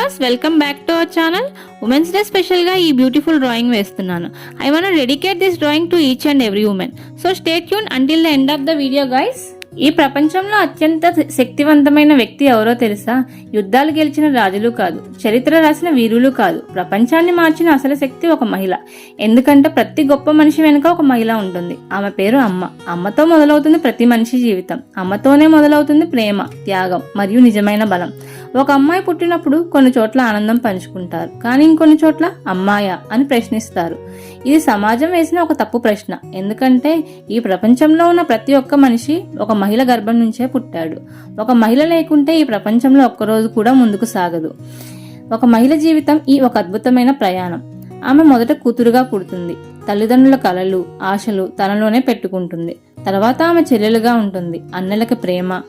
Viewers, welcome back to our channel. Women's day special గా ఈ beautiful drawing వేస్తున్నాను. I want dedicate this drawing to each and every women. So stay tune until the end of the video guys. ఈ ప్రపంచంలో అత్యంత శక్తివంతమైన వ్యక్తి ఎవరో తెలుసా? యుద్ధాలు గెలిచిన రాజులు కాదు, చరిత్ర రాసిన వీరులు కాదు, ప్రపంచాన్ని మార్చిన అసలు శక్తి ఒక మహిళ. ఎందుకంటే ప్రతి గొప్ప మనిషి వెనుక ఒక మహిళ ఉంటుంది. ఆమె పేరు అమ్మ. అమ్మతో మొదలవుతుంది ప్రతి మనిషి జీవితం. అమ్మతోనే మొదలవుతుంది ప్రేమ, త్యాగం మరియు నిజమైన బలం. ఒక అమ్మాయి పుట్టినప్పుడు కొన్ని చోట్ల ఆనందం పంచుకుంటారు, కానీ ఇంకొన్ని చోట్ల అమ్మాయా అని ప్రశ్నిస్తారు. ఇది సమాజం వేసిన ఒక తప్పు ప్రశ్న. ఎందుకంటే ఈ ప్రపంచంలో ఉన్న ప్రతి ఒక్క మనిషి ఒక మహిళ గర్భం నుంచే పుట్టాడు. ఒక మహిళ లేకుంటే ఈ ప్రపంచంలో ఒక్కరోజు కూడా ముందుకు సాగదు. ఒక మహిళ జీవితం ఒక అద్భుతమైన ప్రయాణం. ఆమె మొదట కూతురుగా పుడుతుంది. తల్లిదండ్రుల కలలు, ఆశలు తనలోనే పెట్టుకుంటుంది. తర్వాత ఆమె చెల్లెలుగా ఉంటుంది. అన్నలకి ప్రేమ,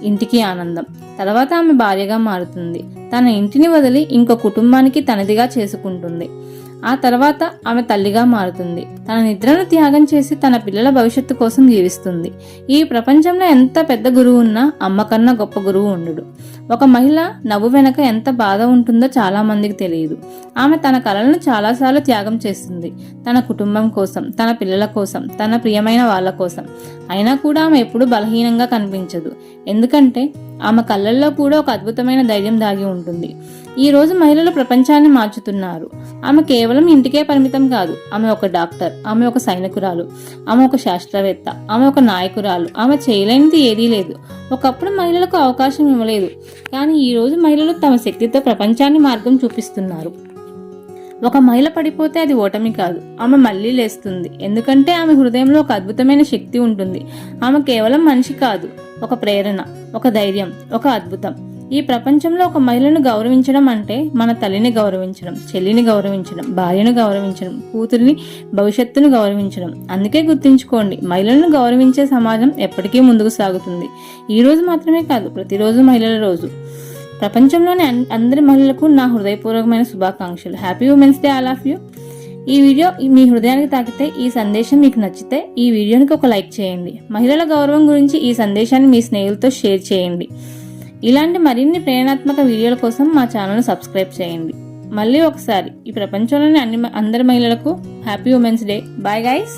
ఇంటికి ఆనందం. తర్వాత ఆమె భార్యగా మారుతుంది. తన ఇంటిని వదిలి ఇంకో కుటుంబానికి తనదిగా చేసుకుంటుంది. ఆ తర్వాత ఆమె తల్లిగా మారుతుంది. తన నిద్రను త్యాగం చేసి తన పిల్లల భవిష్యత్తు కోసం జీవిస్తుంది. ఈ ప్రపంచంలో ఎంత పెద్ద గురువు ఉన్నా అమ్మ కన్నా గొప్ప గురువు ఉండడు. ఒక మహిళ నవ్వు వెనక ఎంత బాధ ఉంటుందో చాలా మందికి తెలియదు. ఆమె తన కలలను చాలాసార్లు త్యాగం చేస్తుంది. తన కుటుంబం కోసం, తన పిల్లల కోసం, తన ప్రియమైన వాళ్ళ కోసం. అయినా కూడా ఆమె ఎప్పుడూ బలహీనంగా కనిపించదు. ఎందుకంటే ఆమె కళ్ళల్లో కూడా ఒక అద్భుతమైన ధైర్యం దాగి ఉంటుంది. ఈ రోజు మహిళలు ప్రపంచాన్ని మార్చుతున్నారు. ఆమె కేవలం ఇంటికే పరిమితం కాదు. ఆమె ఒక డాక్టర్, ఆమె ఒక సైనికురాలు, ఆమె ఒక శాస్త్రవేత్త, ఆమె ఒక నాయకురాలు. ఆమె చేయలేనిది ఏదీ లేదు. ఒకప్పుడు మహిళలకు అవకాశం ఇవ్వలేదు, కానీ ఈ రోజు మహిళలు తమ శక్తితో ప్రపంచాన్ని మార్గం చూపిస్తున్నారు. ఒక మహిళ పడిపోతే అది ఓటమి కాదు, ఆమె మళ్లీ లేస్తుంది. ఎందుకంటే ఆమె హృదయంలో ఒక అద్భుతమైన శక్తి ఉంటుంది. ఆమె కేవలం మనిషి కాదు, ఒక ప్రేరణ, ఒక ధైర్యం, ఒక అద్భుతం. ఈ ప్రపంచంలో ఒక మహిళను గౌరవించడం అంటే మన తల్లిని గౌరవించడం, చెల్లిని గౌరవించడం, భార్యను గౌరవించడం, కూతురిని, భవిష్యత్తును గౌరవించడం. అందుకే గుర్తుంచుకోండి, మహిళలను గౌరవించే సమాజం ఎప్పటికీ ముందుకు సాగుతుంది. ఈ రోజు మాత్రమే కాదు, ప్రతిరోజు మహిళల రోజు. ప్రపంచంలోని అందరి మహిళలకు నా హృదయపూర్వకమైన శుభాకాంక్షలు. Happy women's day all of you. ఈ వీడియో మీ హృదయానికి తాకితే, ఈ సందేశం మీకు నచ్చితే ఈ వీడియోనికి ఒక లైక్ చేయండి. మహిళల గౌరవం గురించి ఈ సందేశాన్ని మీ స్నేహితులతో షేర్ చేయండి. ఇలాంటి మరిన్ని ప్రేరణాత్మక వీడియోల కోసం మా ఛానల్ను సబ్స్క్రైబ్ చేయండి. మళ్ళీ ఒకసారి ఈ ప్రపంచంలోని అందరి మహిళలకు happy women's day. Bye guys.